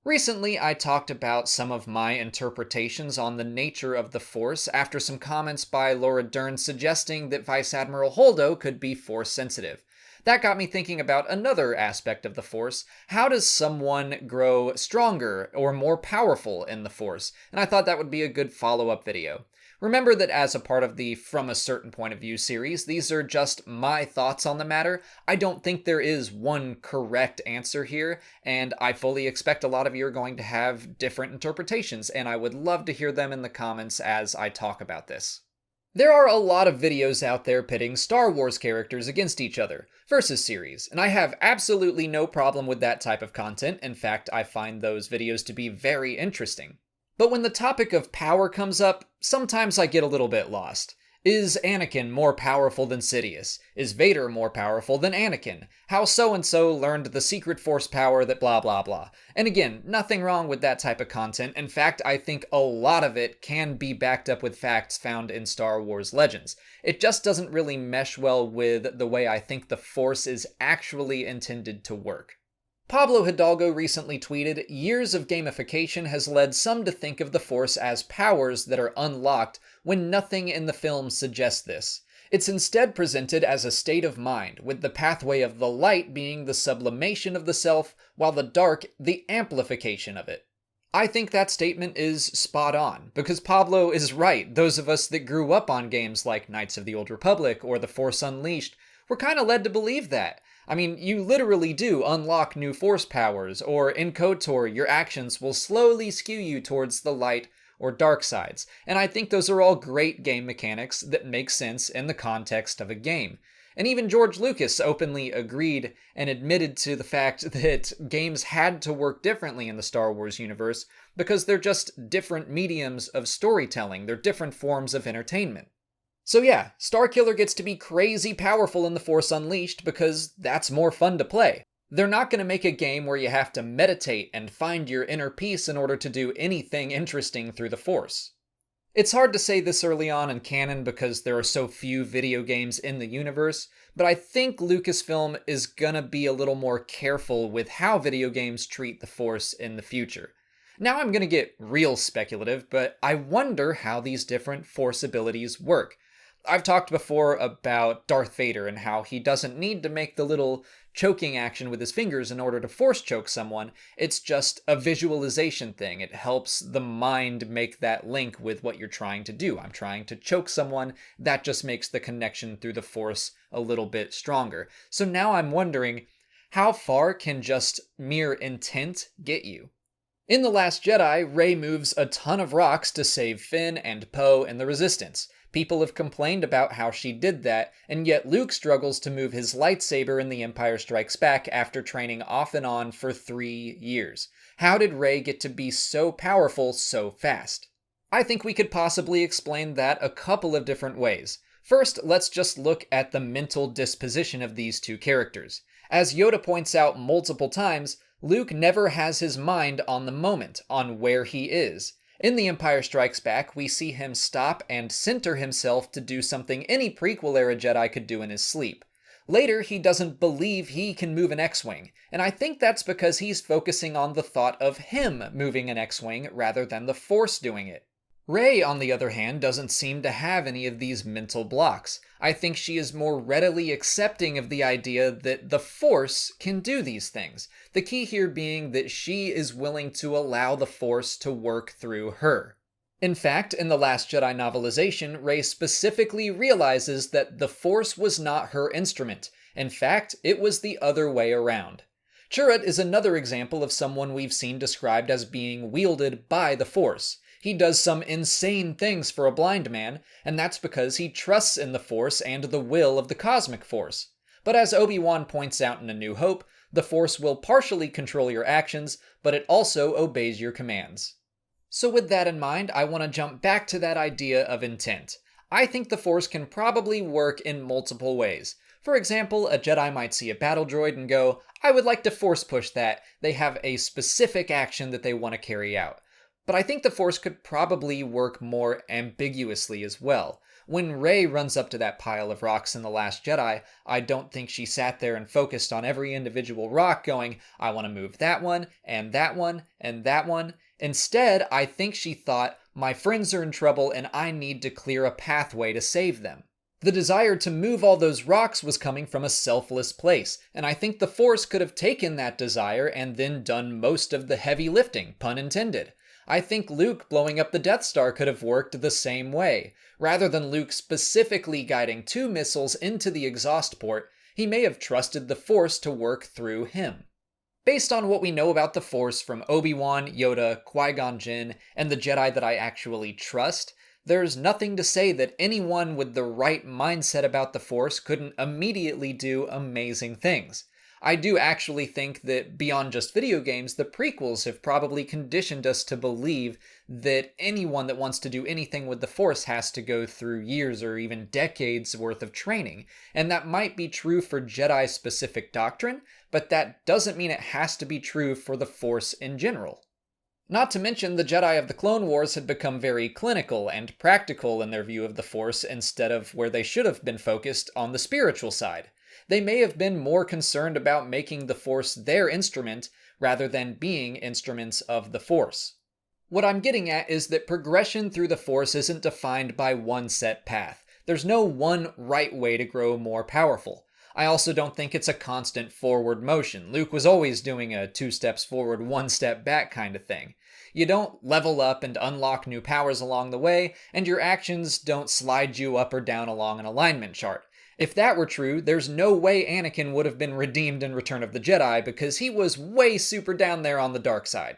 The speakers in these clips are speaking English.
Recently, I talked about some of my interpretations on the nature of the Force after some comments by Laura Dern suggesting that Vice Admiral Holdo could be Force sensitive. That got me thinking about another aspect of the Force. How does someone grow stronger or more powerful in the Force? And I thought that would be a good follow-up video. Remember that as a part of the From a Certain Point of View series, these are just my thoughts on the matter. I don't think there is one correct answer here, and I fully expect a lot of you are going to have different interpretations, and I would love to hear them in the comments as I talk about this. There are a lot of videos out there pitting Star Wars characters against each other, versus series, and I have absolutely no problem with that type of content. In fact, I find those videos to be very interesting. But when the topic of power comes up, sometimes I get a little bit lost. Is Anakin more powerful than Sidious? Is Vader more powerful than Anakin? How so-and-so learned the secret force power that blah blah blah. And again, nothing wrong with that type of content. In fact, I think a lot of it can be backed up with facts found in Star Wars Legends. It just doesn't really mesh well with the way I think the Force is actually intended to work. Pablo Hidalgo recently tweeted, "Years of gamification has led some to think of the Force as powers that are unlocked when nothing in the film suggests this. It's instead presented as a state of mind, with the pathway of the light being the sublimation of the self, while the dark the amplification of it." I think that statement is spot on, because Pablo is right. Those of us that grew up on games like Knights of the Old Republic or The Force Unleashed were kind of led to believe that. I mean, you literally do unlock new Force powers, or in KOTOR, your actions will slowly skew you towards the light or dark sides. And I think those are all great game mechanics that make sense in the context of a game. And even George Lucas openly agreed and admitted to the fact that games had to work differently in the Star Wars universe because they're just different mediums of storytelling, they're different forms of entertainment. So yeah, Starkiller gets to be crazy powerful in The Force Unleashed because that's more fun to play. They're not going to make a game where you have to meditate and find your inner peace in order to do anything interesting through the Force. It's hard to say this early on in canon because there are so few video games in the universe, but I think Lucasfilm is gonna be a little more careful with how video games treat the Force in the future. Now I'm gonna get real speculative, but I wonder how these different Force abilities work. I've talked before about Darth Vader and how he doesn't need to make the little choking action with his fingers in order to force choke someone. It's just a visualization thing. It helps the mind make that link with what you're trying to do. I'm trying to choke someone. That just makes the connection through the Force a little bit stronger. So now I'm wondering, how far can just mere intent get you? In The Last Jedi, Rey moves a ton of rocks to save Finn and Poe and the Resistance. People have complained about how she did that, and yet Luke struggles to move his lightsaber in The Empire Strikes Back after training off and on for 3 years. How did Rey get to be so powerful so fast? I think we could possibly explain that a couple of different ways. First, let's just look at the mental disposition of these two characters. As Yoda points out multiple times, Luke never has his mind on the moment, on where he is. In The Empire Strikes Back, we see him stop and center himself to do something any prequel-era Jedi could do in his sleep. Later, he doesn't believe he can move an X-Wing, and I think that's because he's focusing on the thought of him moving an X-Wing rather than the Force doing it. Rey, on the other hand, doesn't seem to have any of these mental blocks. I think she is more readily accepting of the idea that the Force can do these things. The key here being that she is willing to allow the Force to work through her. In fact, in The Last Jedi novelization, Rey specifically realizes that the Force was not her instrument. In fact, it was the other way around. Chirrut is another example of someone we've seen described as being wielded by the Force. He does some insane things for a blind man, and that's because he trusts in the Force and the will of the Cosmic Force. But as Obi-Wan points out in A New Hope, the Force will partially control your actions, but it also obeys your commands. So with that in mind, I want to jump back to that idea of intent. I think the Force can probably work in multiple ways. For example, a Jedi might see a battle droid and go, "I would like to Force push that." They have a specific action that they want to carry out. But I think the Force could probably work more ambiguously as well. When Rey runs up to that pile of rocks in The Last Jedi, I don't think she sat there and focused on every individual rock going, I want to move that one, and that one, and that one. Instead, I think she thought, my friends are in trouble and I need to clear a pathway to save them. The desire to move all those rocks was coming from a selfless place, and I think the Force could have taken that desire and then done most of the heavy lifting, pun intended. I think Luke blowing up the Death Star could have worked the same way. Rather than Luke specifically guiding 2 missiles into the exhaust port, he may have trusted the Force to work through him. Based on what we know about the Force from Obi-Wan, Yoda, Qui-Gon Jinn, and the Jedi that I actually trust, there's nothing to say that anyone with the right mindset about the Force couldn't immediately do amazing things. I do actually think that beyond just video games, the prequels have probably conditioned us to believe that anyone that wants to do anything with the Force has to go through years or even decades worth of training. And that might be true for Jedi-specific doctrine, but that doesn't mean it has to be true for the Force in general. Not to mention, the Jedi of the Clone Wars had become very clinical and practical in their view of the Force instead of where they should have been focused on the spiritual side. They may have been more concerned about making the Force their instrument rather than being instruments of the Force. What I'm getting at is that progression through the Force isn't defined by one set path. There's no one right way to grow more powerful. I also don't think it's a constant forward motion. Luke was always doing a 2 steps forward, 1 step back kind of thing. You don't level up and unlock new powers along the way, and your actions don't slide you up or down along an alignment chart. If that were true, there's no way Anakin would have been redeemed in Return of the Jedi because he was way super down there on the dark side.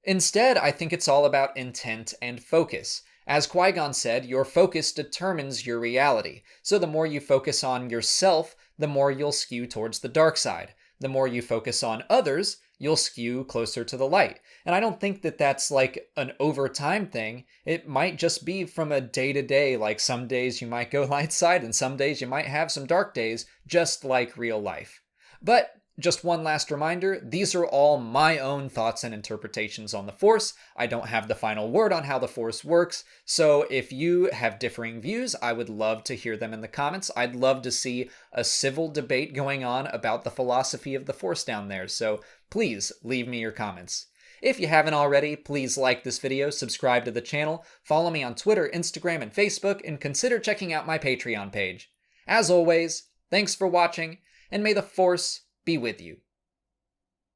Instead, I think it's all about intent and focus. As Qui-Gon said, your focus determines your reality. So the more you focus on yourself, the more you'll skew towards the dark side. The more you focus on others, you'll skew closer to the light. And I don't think that that's like an over time thing. It might just be from a day to day, like some days you might go light side and some days you might have some dark days, just like real life. But just one last reminder, these are all my own thoughts and interpretations on the Force. I don't have the final word on how the Force works, so if you have differing views, I would love to hear them in the comments. I'd love to see a civil debate going on about the philosophy of the Force down there, so please leave me your comments. If you haven't already, please like this video, subscribe to the channel, follow me on Twitter, Instagram, and Facebook, and consider checking out my Patreon page. As always, thanks for watching, and may the Force be with you.